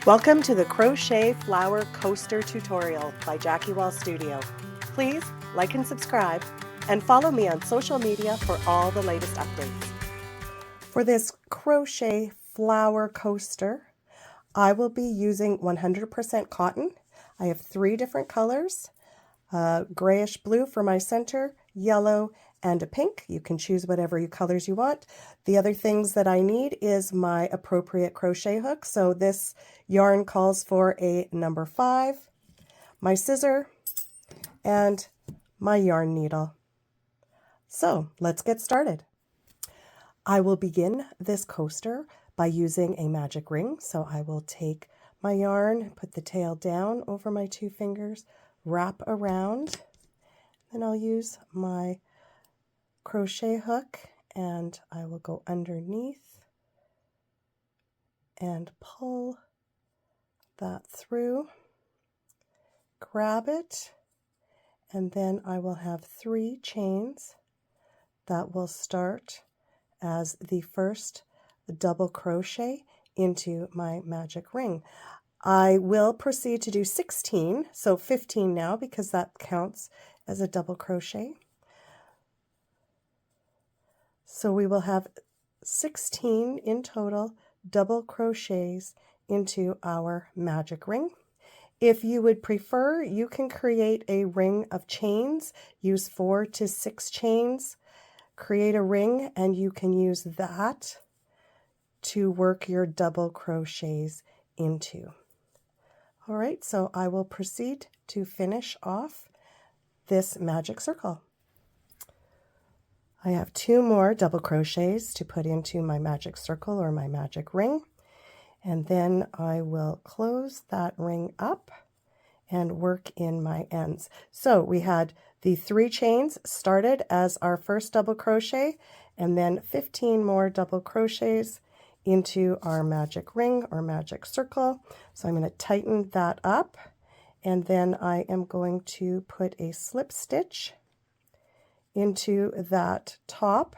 Welcome to the Crochet Flower Coaster tutorial by Jackie Wall Studio. Please like and subscribe and follow me on social media for all the latest updates. For this crochet flower coaster, I will be using 100% cotton. I have 3 different colors, grayish blue for my center, yellow, and a pink. You can choose whatever colors you want. The other things that I need is my appropriate crochet hook. So this yarn calls for a number 5, my scissor, and my yarn needle. So let's get started. I will begin this coaster by using a magic ring. So I will take my yarn, put the tail down over my 2 fingers, wrap around, then I'll use my crochet hook and I will go underneath and pull that through, grab it, and then I will have 3 chains that will start as the first double crochet into my magic ring. I will proceed to do 16, so 15 now because that counts as a double crochet. So we will have 16 in total double crochets into our magic ring. If you would prefer, you can create a ring of chains, use 4 to 6 chains, create a ring, and you can use that to work your double crochets into. All right, so I will proceed to finish off this magic circle. I have 2 more double crochets to put into my magic circle or my magic ring, and then I will close that ring up and work in my ends. So we had the 3 chains started as our first double crochet, and then 15 more double crochets into our magic ring or magic circle. So I'm going to tighten that up, and then I am going to put a slip stitch into that top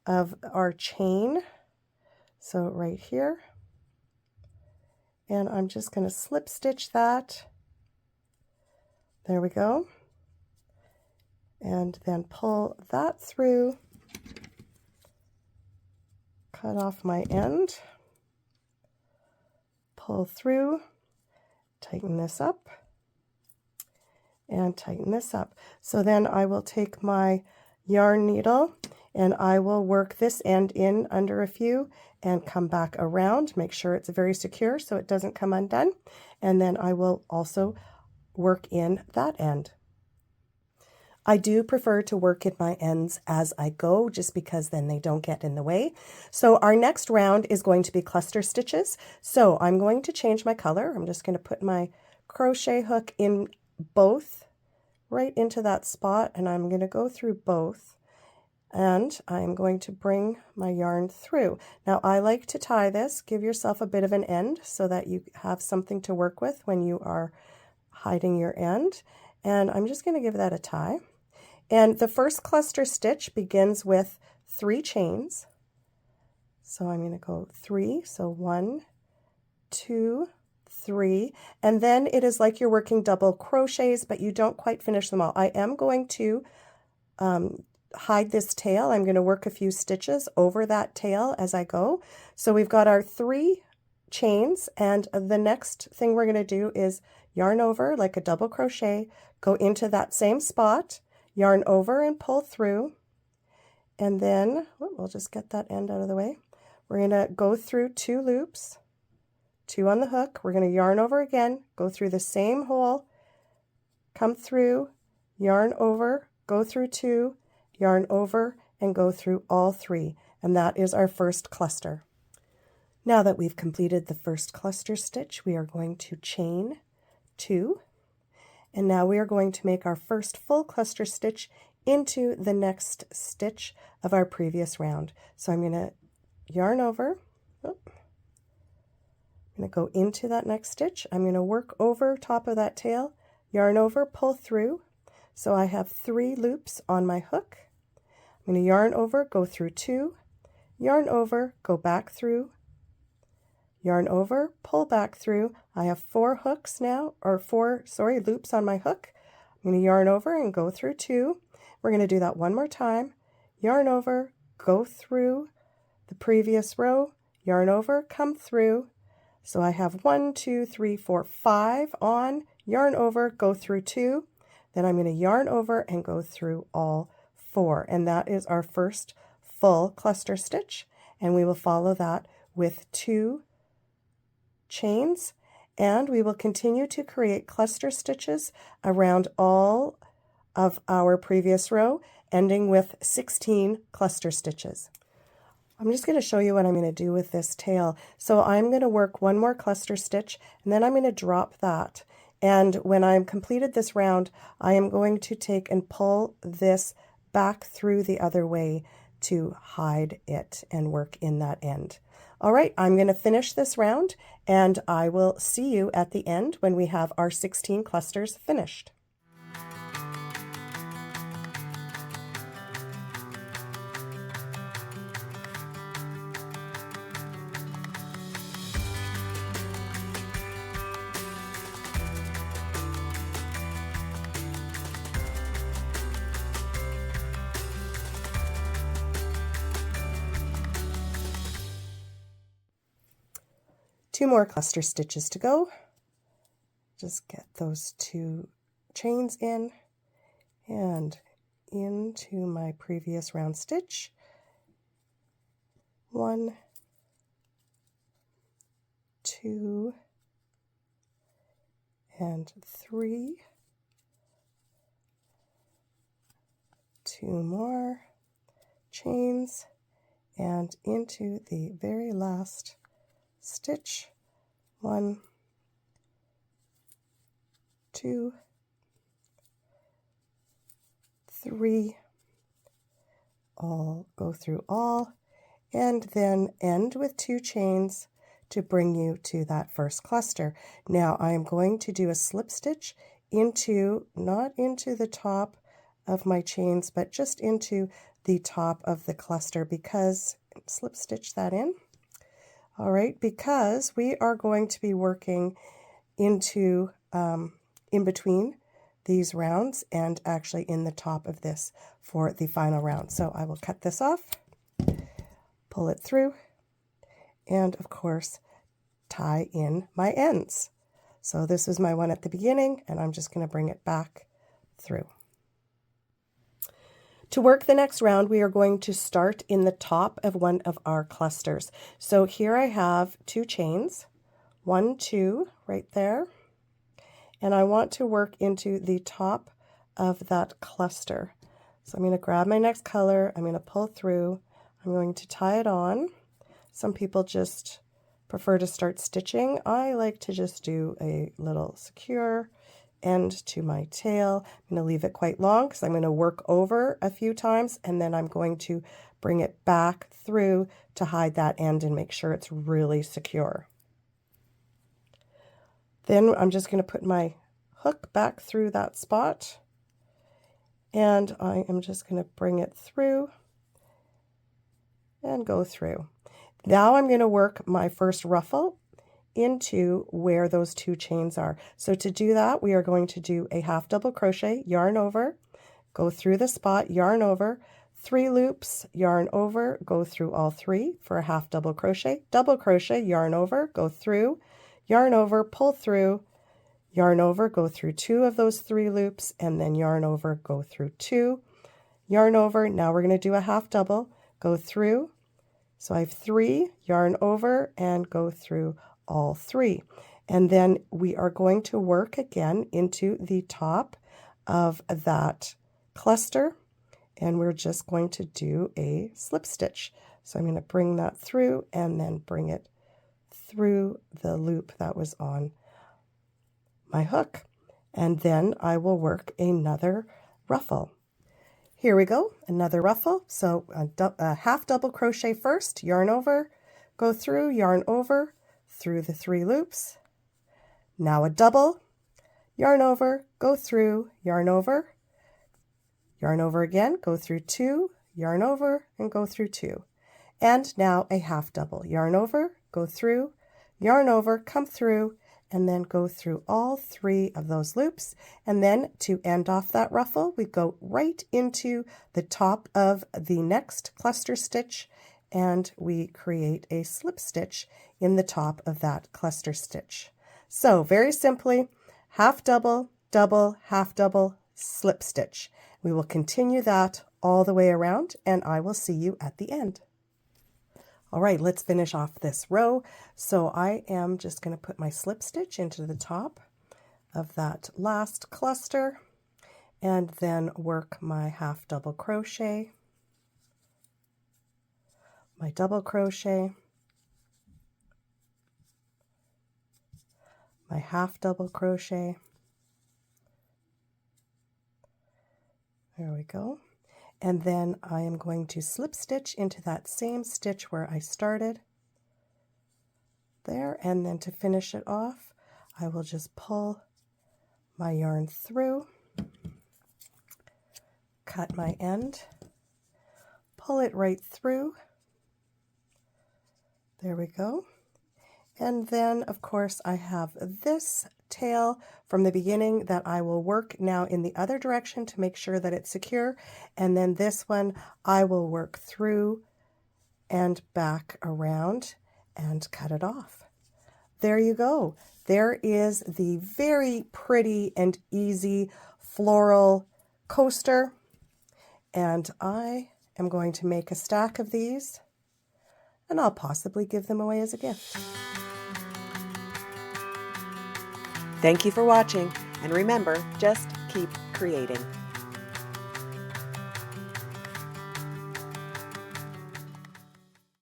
of our chain, so right here, and I'm just going to slip stitch that. There we go, and then pull that through, cut off my end, pull through, tighten this up, and tighten this up. So then I will take my yarn needle and I will work this end in under a few and come back around, make sure it's very secure so it doesn't come undone, and then I will also work in that end. I do prefer to work in my ends as I go just because then they don't get in the way. So our next round is going to be cluster stitches. So I'm going to change my color. I'm just going to put my crochet hook in both right into that spot, and I'm going to go through both, and I'm going to bring my yarn through. Now I like to tie this. Give yourself a bit of an end so that you have something to work with when you are hiding your end, and I'm just going to give that a tie. And the first cluster stitch begins with 3 chains, so I'm going to go 3, so 1, 2, 3, and then it is like you're working double crochets, but you don't quite finish them all. I am going to hide this tail. I'm going to work a few stitches over that tail as I go. So we've got our 3 chains, and the next thing we're going to do is yarn over like a double crochet, go into that same spot, yarn over and pull through, and then we'll just get that end out of the way. We're going to go through 2 loops, 2 on the hook. We're going to yarn over again, go through the same hole, come through, yarn over, go through 2, yarn over, and go through all 3. And that is our first cluster. Now that we've completed the first cluster stitch, we are going to chain 2. And now we are going to make our first full cluster stitch into the next stitch of our previous round. So I'm going to yarn over. I'm going to go into that next stitch. I'm going to work over top of that tail, yarn over, pull through. So I have 3 loops on my hook. I'm going to yarn over, go through 2, yarn over, go back through, yarn over, pull back through. I have 4 hooks now, or 4, sorry, loops on my hook. I'm going to yarn over and go through 2. We're going to do that one more time. Yarn over, go through the previous row, yarn over, come through. So I have 1, 2, 3, 4, 5 on, yarn over, go through 2. Then I'm going to yarn over and go through all 4. And that is our first full cluster stitch. And we will follow that with 2 chains, and we will continue to create cluster stitches around all of our previous row, ending with 16 cluster stitches. I'm just going to show you what I'm going to do with this tail. So I'm going to work one more cluster stitch, and then I'm going to drop that. And when I'm completed this round, I am going to take and pull this back through the other way to hide it and work in that end. All right, I'm going to finish this round, and I will see you at the end when we have our 16 clusters finished. Two more cluster stitches to go. Just get those 2 chains in and into my previous round stitch. 1, 2, and 3. 2 more chains and into the very last stitch. 1, 2, 3, all go through all, and then end with 2 chains to bring you to that first cluster. Now I am going to do a slip stitch into, not into the top of my chains, but just into the top of the cluster, because slip stitch that in. All right, because we are going to be working into in between these rounds and actually in the top of this for the final round. So I will cut this off, pull it through, and of course tie in my ends. So this is my one at the beginning, and I'm just going to bring it back through. To work the next round, we are going to start in the top of one of our clusters. So here I have 2 chains, 1, 2 right there, and I want to work into the top of that cluster. So I'm going to grab my next color, I'm going to pull through, I'm going to tie it on. Some people just prefer to start stitching. I like to just do a little secure end to my tail. I'm going to leave it quite long because I'm going to work over a few times, and then I'm going to bring it back through to hide that end and make sure it's really secure. Then I'm just going to put my hook back through that spot, and I am just going to bring it through and go through. Now I'm going to work my first ruffle into where those 2 chains are. So to do that, we are going to do a half double crochet, yarn over, go through the spot, yarn over, 3 loops, yarn over, go through all 3 for a half double crochet, yarn over, go through, yarn over, pull through, yarn over, go through 2 of those 3 loops, and then yarn over, go through 2, yarn over. Now we're going to do a half double, go through. So I have 3, yarn over, and go through all 3. And then we are going to work again into the top of that cluster, and we're just going to do a slip stitch. So I'm going to bring that through and then bring it through the loop that was on my hook, and then I will work another ruffle. Here we go, another ruffle. So a half double crochet first, yarn over, go through, yarn over, through the 3 loops. Now a double, yarn over, go through, yarn over again, go through 2, yarn over, and go through 2. And now a half double, yarn over, go through, yarn over, come through, and then go through all 3 of those loops. And then to end off that ruffle, we go right into the top of the next cluster stitch, and we create a slip stitch in the top of that cluster stitch. So very simply, half double, double, half double, slip stitch. We will continue that all the way around, and I will see you at the end. All right, let's finish off this row. So I am just going to put my slip stitch into the top of that last cluster and then work my half double crochet, my double crochet, my half double crochet. There we go. And then I am going to slip stitch into that same stitch where I started there, and then to finish it off, I will just pull my yarn through, cut my end, pull it right through. There we go. And then, of course, I have this tail from the beginning that I will work now in the other direction to make sure that it's secure. And then this one I will work through and back around and cut it off. There you go. There is the very pretty and easy floral coaster. And I am going to make a stack of these, and I'll possibly give them away as a gift. Thank you for watching, and remember, just keep creating.